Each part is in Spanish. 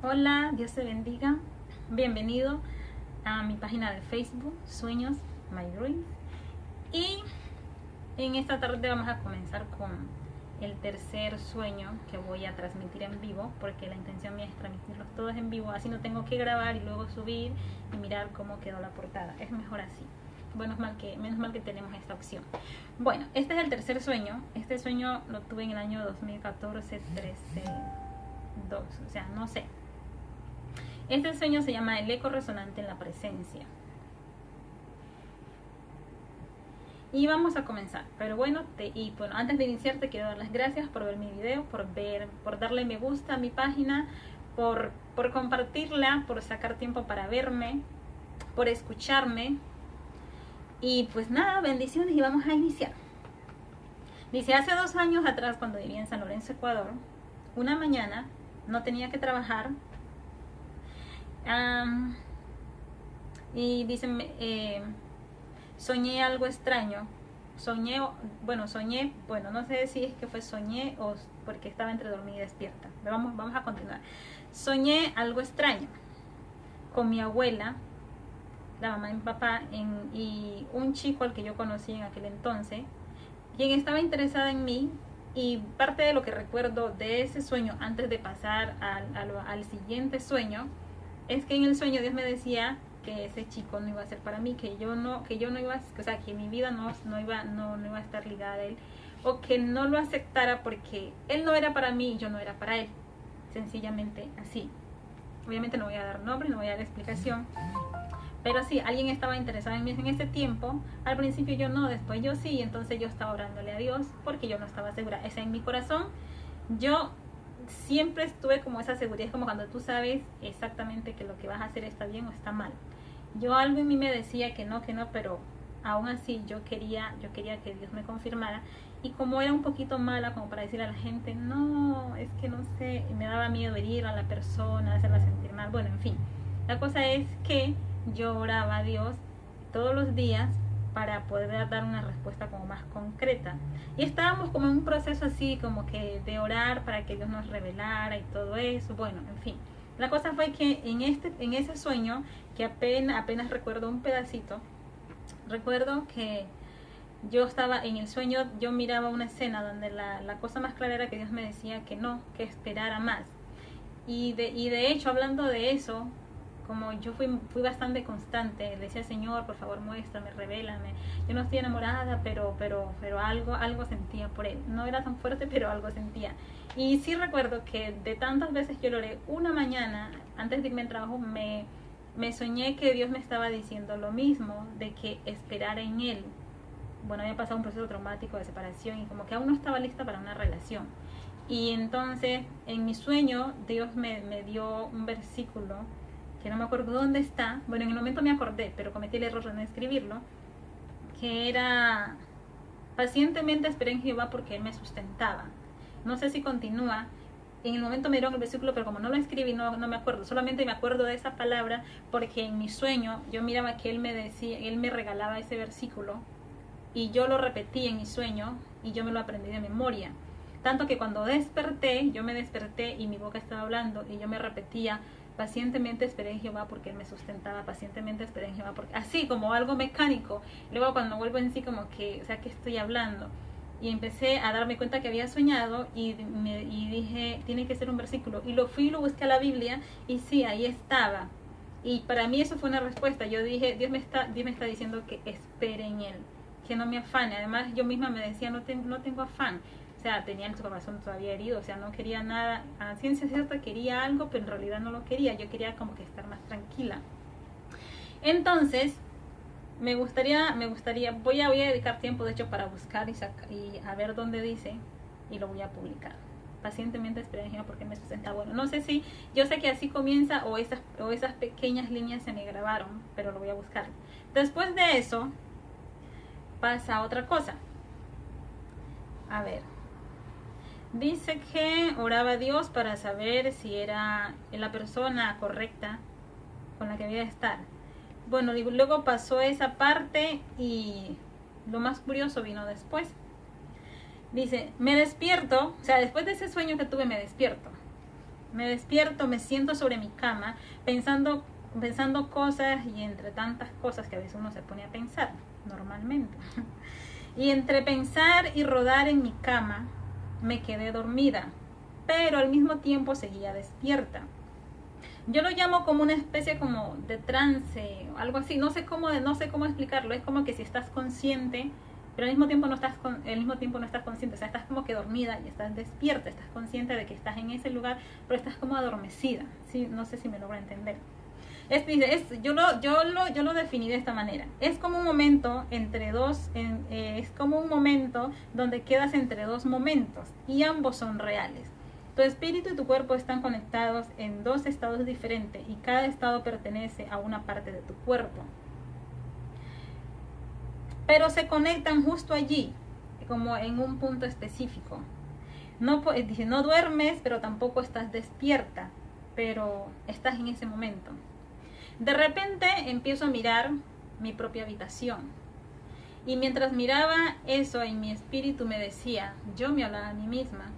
Hola, Dios te bendiga. Bienvenido a mi página de Facebook, Sueños My Dreams. Y en esta tarde vamos a comenzar con el tercer sueño que voy a transmitir en vivo, porque la intención mía es transmitirlos todos en vivo, así no tengo que grabar y luego subir y mirar cómo quedó la portada. Es mejor así. Menos mal que tenemos esta opción. Bueno, este es el tercer sueño. Este sueño lo tuve en el año 2014, 13, 2, o sea, no sé. Este sueño se llama el eco resonante en la presencia. Y vamos a comenzar. Pero bueno, antes de iniciar te quiero dar las gracias por ver mi video, por darle me gusta a mi página, por compartirla, por sacar tiempo para verme, por escucharme. Y pues nada, bendiciones y vamos a iniciar. Dice, hace 2 años atrás, cuando vivía en San Lorenzo, Ecuador, una mañana no tenía que trabajar. Y dicen, soñé algo extraño. No sé si es que fue soñé o porque estaba entre dormida y despierta. Vamos a continuar. Soñé algo extraño con mi abuela, la mamá de mi papá, y un chico al que yo conocí en aquel entonces, quien estaba interesada en mí. Y parte de lo que recuerdo de ese sueño, antes de pasar al siguiente sueño, es que en el sueño Dios me decía que ese chico no iba a ser para mí, que yo no iba, o sea, que mi vida no iba a estar ligada a él, o que no lo aceptara porque él no era para mí y yo no era para él, sencillamente así. Obviamente no voy a dar nombre, no voy a dar explicación, pero sí, alguien estaba interesado en mí en ese tiempo. Al principio yo no, después yo sí, entonces yo estaba orándole a Dios porque yo no estaba segura. O sea, en mi corazón yo siempre estuve como esa seguridad, es como cuando tú sabes exactamente que lo que vas a hacer está bien o está mal. Yo algo en mí me decía que no, pero aún así yo quería que Dios me confirmara. Y como era un poquito mala como para decir a la gente, no, es que no sé, me daba miedo herir a la persona, hacerla sentir mal, bueno, en fin. La cosa es que yo oraba a Dios todos los días para poder dar una respuesta como más concreta. Y estábamos como en un proceso así, como que de orar para que Dios nos revelara y todo eso. Bueno, en fin. La cosa fue que en ese sueño, que apenas recuerdo un pedacito, recuerdo que yo estaba en el sueño, yo miraba una escena donde la cosa más clara era que Dios me decía que no, que esperara más. Y de hecho, hablando de eso, como yo fui bastante constante, le decía, Señor, por favor, muéstrame, revélame. Yo no estoy enamorada, pero algo sentía por él. No era tan fuerte, pero algo sentía. Y sí recuerdo que de tantas veces que lo oré, una mañana, antes de irme al trabajo, me soñé que Dios me estaba diciendo lo mismo, de que esperara en él. Bueno, había pasado un proceso traumático de separación y como que aún no estaba lista para una relación. Y entonces, en mi sueño, Dios me dio un versículo que no me acuerdo dónde está. Bueno, en el momento me acordé, pero cometí el error de no escribirlo, que era: pacientemente esperé en Jehová porque él me sustentaba. No sé si continúa. En el momento me dieron el versículo, pero como no lo escribí, no me acuerdo. Solamente me acuerdo de esa palabra porque en mi sueño yo miraba que él me decía, él me regalaba ese versículo y yo lo repetí en mi sueño y yo me lo aprendí de memoria. Tanto que cuando yo me desperté y mi boca estaba hablando y yo me repetía: pacientemente esperé en Jehová porque él me sustentaba, pacientemente esperé en Jehová porque, así como algo mecánico. Luego cuando vuelvo en sí, como que, o sea, ¿qué estoy hablando? Y empecé a darme cuenta que había soñado y dije, tiene que ser un versículo. Y lo busqué a la Biblia y sí, ahí estaba. Y para mí eso fue una respuesta. Yo dije, Dios me está diciendo que espere en él, que no me afane. Además yo misma me decía, no tengo afán. O sea, tenía el corazón todavía herido, o sea, no quería nada. A ciencia cierta quería algo, pero en realidad no lo quería. Yo quería como que estar más tranquila. Entonces, me gustaría, voy a dedicar tiempo, de hecho, para buscar y a ver dónde dice, y lo voy a publicar. Pacientemente esperé en Jehová porque me sustenta. Bueno, no sé si, yo sé que así comienza o esas pequeñas líneas se me grabaron, pero lo voy a buscar. Después de eso, pasa otra cosa. A ver. Dice que oraba a Dios para saber si era la persona correcta con la que había de estar. Bueno, luego pasó esa parte y lo más curioso vino después. Dice, me despierto, o sea, después de ese sueño que tuve me despierto. Me despierto, me siento sobre mi cama, pensando cosas y entre tantas cosas que a veces uno se pone a pensar, normalmente. Y entre pensar y rodar en mi cama, me quedé dormida, pero al mismo tiempo seguía despierta. Yo lo llamo como una especie como de trance, algo así, no sé cómo explicarlo, es como que si estás consciente, pero al mismo tiempo no estás consciente, o sea, estás como que dormida y estás despierta, estás consciente de que estás en ese lugar, pero estás como adormecida, ¿sí? No sé si me logro entender. Yo lo definí de esta manera. Es como un momento entre dos, es como un momento donde quedas entre dos momentos y ambos son reales. Tu espíritu y tu cuerpo están conectados en dos estados diferentes y cada estado pertenece a una parte de tu cuerpo. Pero se conectan justo allí, como en un punto específico. Dice, no duermes, pero tampoco estás despierta, pero estás en ese momento. De repente empiezo a mirar mi propia habitación. Y mientras miraba eso, en mi espíritu me decía, yo me hablaba a mí misma,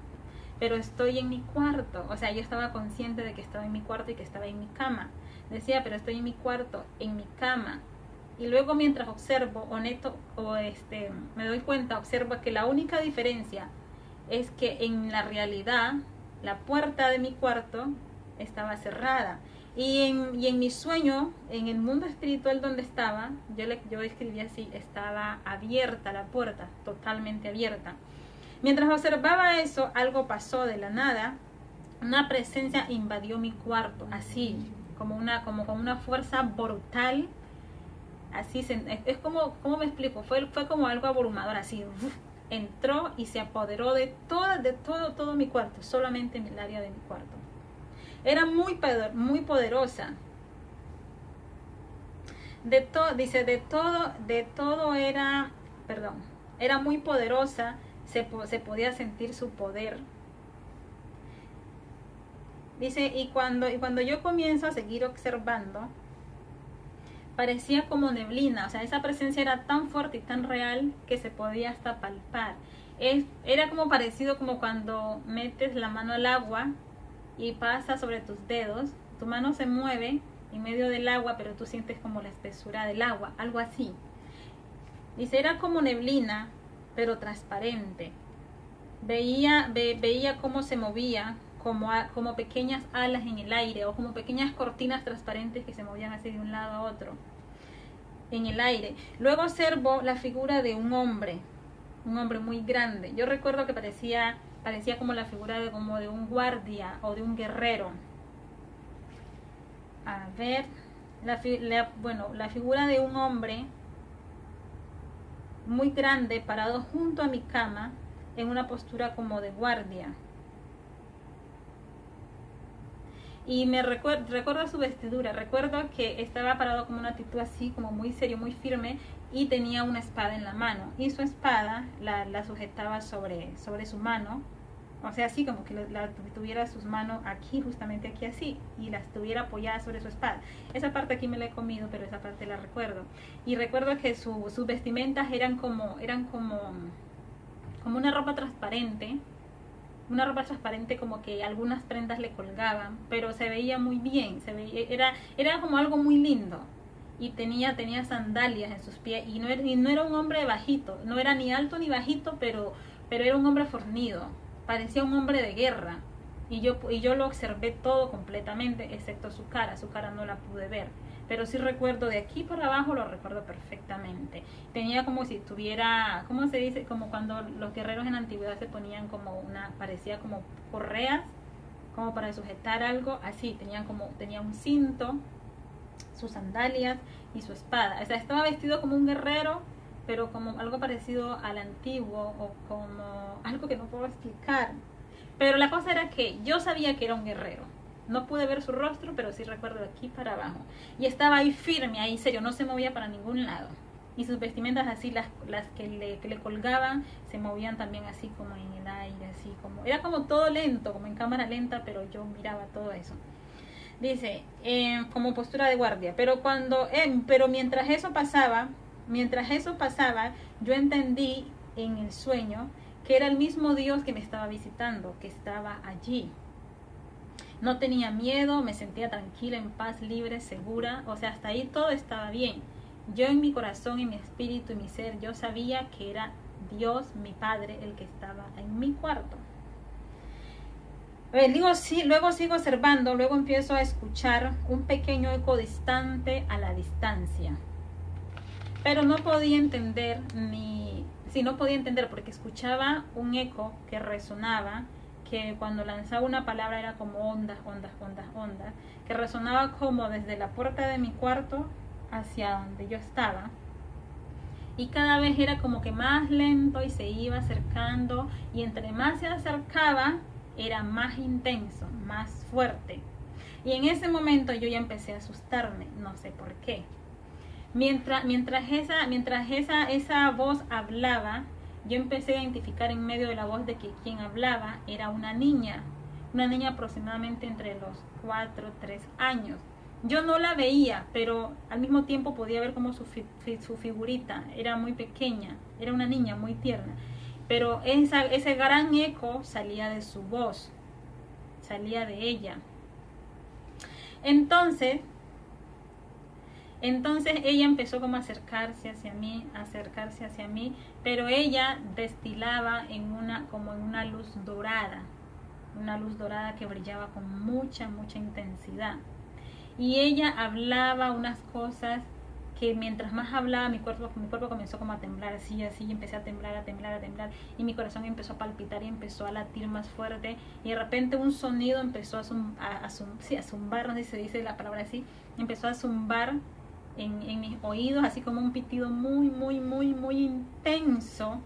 pero estoy en mi cuarto. O sea, yo estaba consciente de que estaba en mi cuarto y que estaba en mi cama. Decía, pero estoy en mi cuarto, en mi cama. Y luego mientras observo, me doy cuenta, observo que la única diferencia es que en la realidad la puerta de mi cuarto estaba cerrada. Y en mi sueño, en el mundo espiritual donde estaba, yo escribí así, estaba abierta la puerta, totalmente abierta. Mientras observaba eso, algo pasó de la nada. Una presencia invadió mi cuarto, así, como con una fuerza brutal. Así, es como, ¿cómo me explico? Fue como algo abrumador, así. Entró y se apoderó de todo mi cuarto, solamente en el área de mi cuarto. Era muy poderosa. Era muy poderosa, se podía sentir su poder. Dice, y cuando yo comienzo a seguir observando, parecía como neblina, o sea, esa presencia era tan fuerte y tan real que se podía hasta palpar. Era como parecido como cuando metes la mano al agua y pasa sobre tus dedos, tu mano se mueve en medio del agua, pero tú sientes como la espesura del agua, algo así. Dice, era como neblina, pero transparente. Veía cómo se movía, como pequeñas alas en el aire, o como pequeñas cortinas transparentes que se movían así de un lado a otro, en el aire. Luego observo la figura de un hombre muy grande. Yo recuerdo que parecía como la figura de un guardia o de un guerrero. A ver, la figura de un hombre muy grande parado junto a mi cama en una postura como de guardia. Y me recuerdo su vestidura, recuerdo que estaba parado como una actitud así, como muy serio, muy firme, y tenía una espada en la mano, y su espada la sujetaba sobre su mano, o sea, así como que tuviera sus manos aquí, justamente aquí así, y las tuviera apoyadas sobre su espada. Esa parte aquí me la he comido, pero esa parte la recuerdo. Y recuerdo que sus vestimentas eran como una ropa transparente, como que algunas prendas le colgaban, pero se veía muy bien, era como algo muy lindo. Y tenía sandalias en sus pies, y no era un hombre bajito, no era ni alto ni bajito, pero era un hombre fornido, parecía un hombre de guerra. Y yo lo observé todo completamente, excepto su cara no la pude ver, pero sí recuerdo de aquí para abajo, lo recuerdo perfectamente. Tenía como si tuviera, ¿cómo se dice? Como cuando los guerreros en la antigüedad se ponían parecía como correas, como para sujetar algo, así, tenía un cinto, sus sandalias y su espada. O sea, estaba vestido como un guerrero, pero como algo parecido al antiguo, o como algo que no puedo explicar. Pero la cosa era que yo sabía que era un guerrero. No pude ver su rostro, pero sí recuerdo de aquí para abajo. Y estaba ahí firme, ahí serio, no se movía para ningún lado. Y sus vestimentas así, las que le colgaban, se movían también así como en el aire, así como... Era como todo lento, como en cámara lenta, pero yo miraba todo eso. Dice, como postura de guardia. Pero mientras eso pasaba, yo entendí en el sueño que era el mismo Dios que me estaba visitando, que estaba allí. No tenía miedo, me sentía tranquila, en paz, libre, segura. O sea, hasta ahí todo estaba bien. Yo en mi corazón, en mi espíritu y mi ser, yo sabía que era Dios, mi Padre, el que estaba en mi cuarto. Luego sigo observando, luego empiezo a escuchar un pequeño eco distante a la distancia. Pero no podía entender no podía entender porque escuchaba un eco que resonaba, que cuando lanzaba una palabra era como ondas, que resonaba como desde la puerta de mi cuarto hacia donde yo estaba. Y cada vez era como que más lento y se iba acercando, y entre más se acercaba era más intenso, más fuerte. Y en ese momento yo ya empecé a asustarme, no sé por qué. Mientras esa voz hablaba, yo empecé a identificar en medio de la voz de que quien hablaba era una niña aproximadamente entre los 4 o 3 años. Yo no la veía, pero al mismo tiempo podía ver como su figurita era muy pequeña, era una niña muy tierna. Pero ese gran eco salía de su voz, salía de ella. Entonces ella empezó como a acercarse hacia mí, pero ella destilaba como en una luz dorada que brillaba con mucha intensidad. Y ella hablaba unas cosas que mientras más hablaba mi cuerpo comenzó como a temblar, así, y empecé a temblar, y mi corazón empezó a palpitar y empezó a latir más fuerte, y de repente un sonido empezó a zumbar, no sé si se dice la palabra así, empezó a zumbar en mis oídos, así como un pitido muy intenso,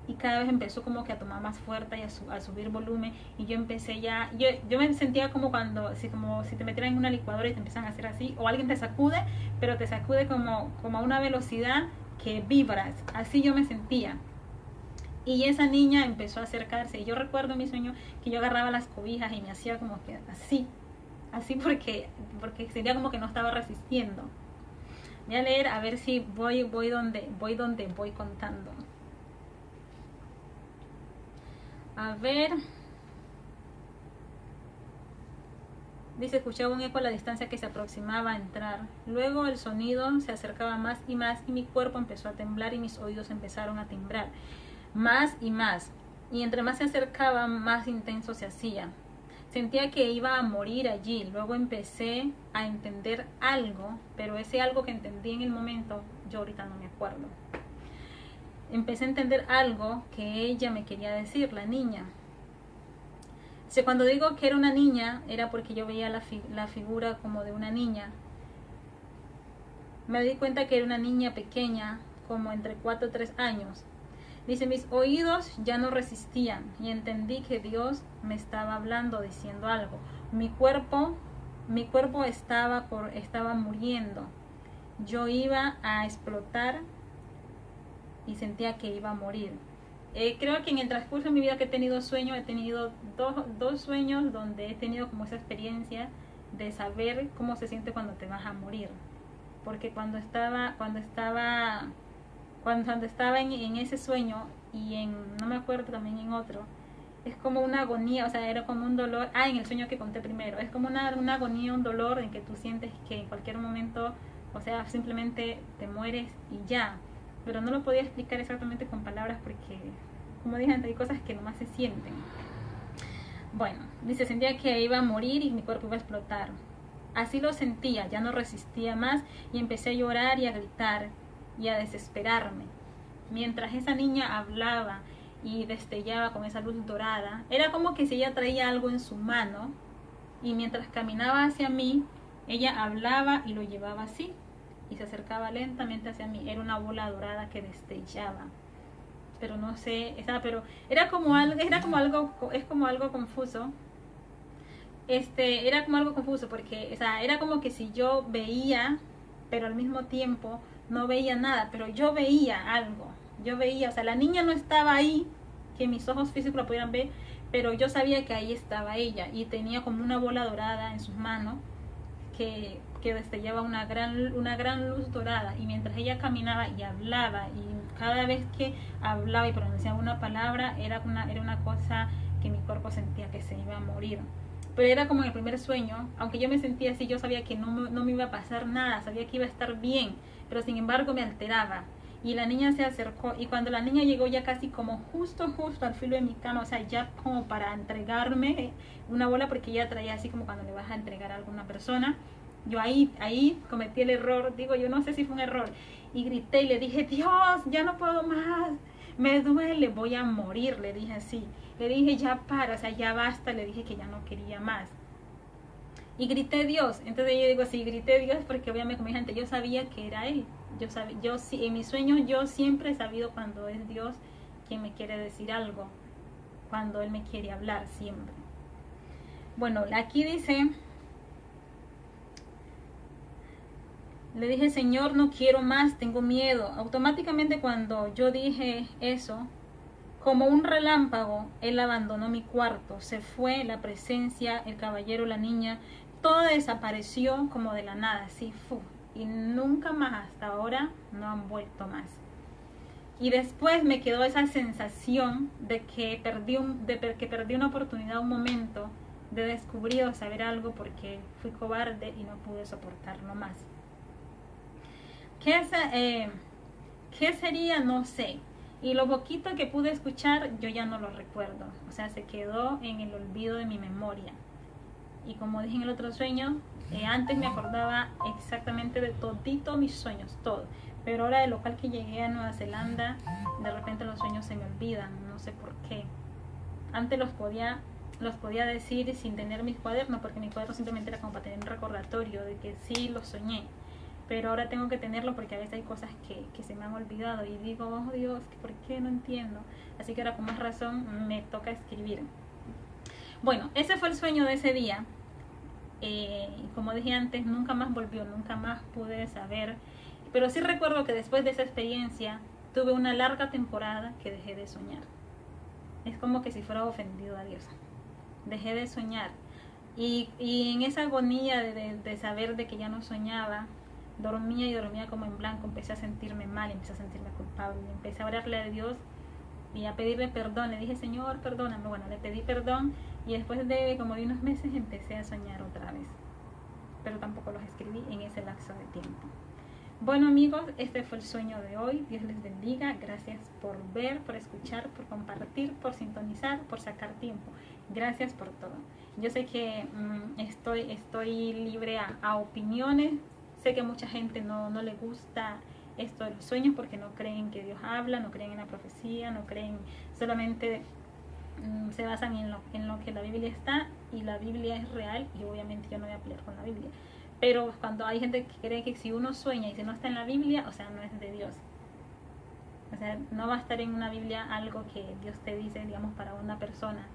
y cada vez empezó como que a tomar más fuerte y a subir volumen, y yo empecé yo me sentía como como si te metieran en una licuadora y te empiezan a hacer así, o alguien te sacude, pero te sacude como a una velocidad que vibras, así yo me sentía. Y esa niña empezó a acercarse, y yo recuerdo en mi sueño que yo agarraba las cobijas y me hacía como que así porque sentía como que no estaba resistiendo. Voy a leer a ver si voy donde voy contando. A ver. Dice, escuchaba un eco a la distancia que se aproximaba a entrar. Luego el sonido se acercaba más, y mi cuerpo empezó a temblar y mis oídos empezaron a timbrar. Más. Y entre más se acercaba, más intenso se hacía. Sentía que iba a morir allí. Luego empecé a entender algo, pero ese algo que entendí en el momento, yo ahorita no me acuerdo. Empecé a entender algo que ella me quería decir, la niña. Cuando digo que era una niña, era porque yo veía la figura como de una niña. Me di cuenta que era una niña pequeña, como entre 4 o 3 años. Dice, mis oídos ya no resistían y entendí que Dios me estaba hablando, diciendo algo. Mi cuerpo estaba muriendo. Yo iba a explotar y sentía que iba a morir. Creo que en el transcurso de mi vida que he tenido sueños, he tenido dos sueños donde he tenido como esa experiencia de saber cómo se siente cuando te vas a morir. Porque cuando estaba en ese sueño, y no me acuerdo también en otro, es como una agonía, o sea, era como un dolor. En el sueño que conté primero, es como una agonía, un dolor en que tú sientes que en cualquier momento, o sea, simplemente te mueres y ya. Pero no lo podía explicar exactamente con palabras porque, como dije antes, hay cosas que nomás se sienten. Bueno, dice, sentía que iba a morir y mi cuerpo iba a explotar. Así lo sentía, ya no resistía más y empecé a llorar y a gritar y a desesperarme. Mientras esa niña hablaba y destellaba con esa luz dorada, era como que si ella traía algo en su mano, y mientras caminaba hacia mí, ella hablaba y lo llevaba así, y se acercaba lentamente hacia mí. Era una bola dorada que destellaba, pero no sé, era como algo confuso. Era como algo confuso porque, o sea, era como que si yo veía, pero al mismo tiempo no veía nada, pero yo veía algo. O sea, la niña no estaba ahí, que mis ojos físicos la pudieran ver, pero yo sabía que ahí estaba ella, y tenía como una bola dorada en sus manos que destellaba una gran luz dorada. Y mientras ella caminaba y hablaba, y cada vez que hablaba y pronunciaba una palabra, era una cosa que mi cuerpo sentía que se iba a morir. pero era como en el primer sueño, aunque yo me sentía así, yo sabía que no me iba a pasar nada, sabía que iba a estar bien, pero sin embargo me alteraba. Y la niña se acercó, y cuando la niña llegó ya casi como justo al filo de mi cama, o sea, ya como para entregarme una bola, porque ella traía así como cuando le vas a entregar a alguna persona. Yo ahí cometí el error, digo, yo no sé si fue un error, y grité y le dije, Dios, ya no puedo más, me duele, voy a morir, le dije así. Le dije, ya para, o sea, ya basta, le dije que ya no quería más. Y grité Dios. Entonces yo digo, sí, grité Dios porque obviamente como gente, yo sabía que era Él. Yo en mis sueños yo siempre he sabido cuando es Dios quien me quiere decir algo, cuando Él me quiere hablar siempre. Bueno, aquí dice, le dije, Señor, no quiero más, tengo miedo. Automáticamente cuando yo dije eso, como un relámpago, Él abandonó mi cuarto, se fue la presencia, el caballero, la niña, todo desapareció como de la nada, así fue. Y nunca más, hasta ahora, no han vuelto más. Y después me quedó esa sensación de que perdí una oportunidad, un momento de descubrir o saber algo porque fui cobarde y no pude soportarlo más. ¿Qué sería? No sé. Y lo poquito que pude escuchar yo ya no lo recuerdo, o sea, se quedó en el olvido de mi memoria. Y como dije en el otro sueño, antes me acordaba exactamente de todito mis sueños, todo, pero ahora del local que llegué a Nueva Zelanda, de repente los sueños se me olvidan, no sé por qué. Antes los podía decir sin tener mis cuadernos, porque mi cuaderno simplemente era como para tener un recordatorio de que sí los soñé. Pero ahora tengo que tenerlo porque a veces hay cosas que se me han olvidado y digo, oh Dios, ¿por qué? No entiendo. Así que ahora con más razón me toca escribir. Bueno, ese fue el sueño de ese día. Como dije antes, nunca más volvió, nunca más pude saber. Pero sí recuerdo que después de esa experiencia tuve una larga temporada que dejé de soñar. Es como que si fuera ofendido a Dios. Dejé de soñar. Y en esa agonía de saber de que ya no soñaba, dormía como en blanco, empecé a sentirme mal, empecé a sentirme culpable, empecé a orarle a Dios y a pedirle perdón. Le dije, Señor, perdóname. Bueno, le pedí perdón y después de como de unos meses empecé a soñar otra vez, pero tampoco los escribí en ese lapso de tiempo. Bueno amigos, este fue el sueño de hoy. Dios les bendiga. Gracias por ver, por escuchar, por compartir, por sintonizar, por sacar tiempo. Gracias por todo. Yo sé que estoy libre a opiniones. Sé que a mucha gente no le gusta esto de los sueños porque no creen que Dios habla, no creen en la profecía, no creen, solamente se basan en lo que la Biblia está, y la Biblia es real y obviamente yo no voy a pelear con la Biblia. Pero cuando hay gente que cree que si uno sueña y si no está en la Biblia, o sea, no es de Dios. O sea, no va a estar en una Biblia algo que Dios te dice, digamos, para una persona.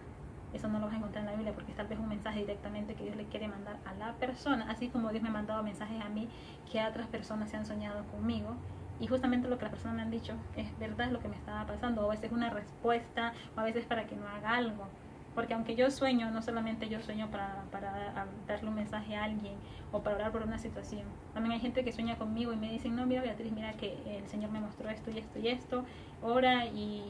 Eso no lo vas a encontrar en la Biblia porque tal vez es un mensaje directamente que Dios le quiere mandar a la persona, así como Dios me ha mandado mensajes a mí que a otras personas se han soñado conmigo y justamente lo que las personas me han dicho es verdad, es lo que me estaba pasando, o a veces es una respuesta, o a veces para que no haga algo, porque aunque yo sueño, no solamente yo sueño para darle un mensaje a alguien o para orar por una situación. También hay gente que sueña conmigo y me dicen, no, mira Beatriz, mira que el Señor me mostró esto y esto y esto, ora, y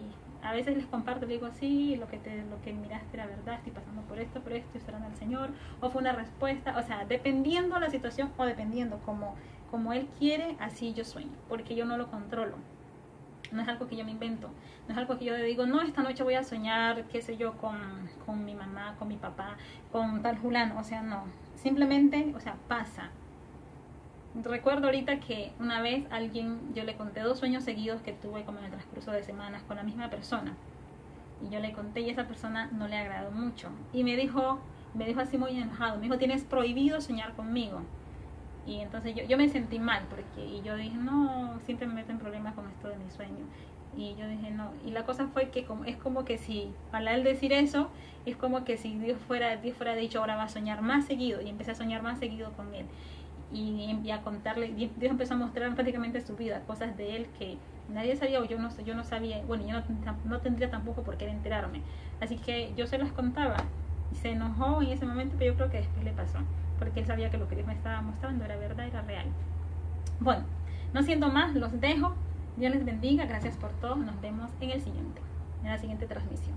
a veces les comparto, les digo, sí, lo que miraste era verdad, estoy pasando por esto, estoy orando al Señor, o fue una respuesta, o sea, dependiendo la situación o dependiendo como Él quiere, así yo sueño, porque yo no lo controlo. No es algo que yo me invento, no es algo que yo digo, no, esta noche voy a soñar, qué sé yo, con mi mamá, con mi papá, con tal fulano, o sea, no, simplemente, o sea, pasa. Recuerdo ahorita que una vez yo le conté 2 sueños seguidos que tuve como en el transcurso de semanas con la misma persona, y yo le conté y esa persona no le agradó mucho, y me dijo así muy enojado, me dijo, tienes prohibido soñar conmigo. Y entonces yo me sentí mal y yo dije, no, siempre me meto en problemas con esto de mi sueño. Y yo dije, no. Y la cosa fue que es como que si, al él decir eso, es como que si Dios fuera dicho, ahora va a soñar más seguido. Y empecé a soñar más seguido con él. Y a contarle, Dios empezó a mostrar prácticamente su vida, cosas de él que nadie sabía o yo no sabía. Bueno, yo no tendría tampoco por qué enterarme. Así que yo se las contaba. Y se enojó en ese momento, pero yo creo que después le pasó, porque él sabía que lo que Dios me estaba mostrando era verdad, era real. Bueno, no siendo más, los dejo. Dios les bendiga, gracias por todo. Nos vemos en la siguiente transmisión.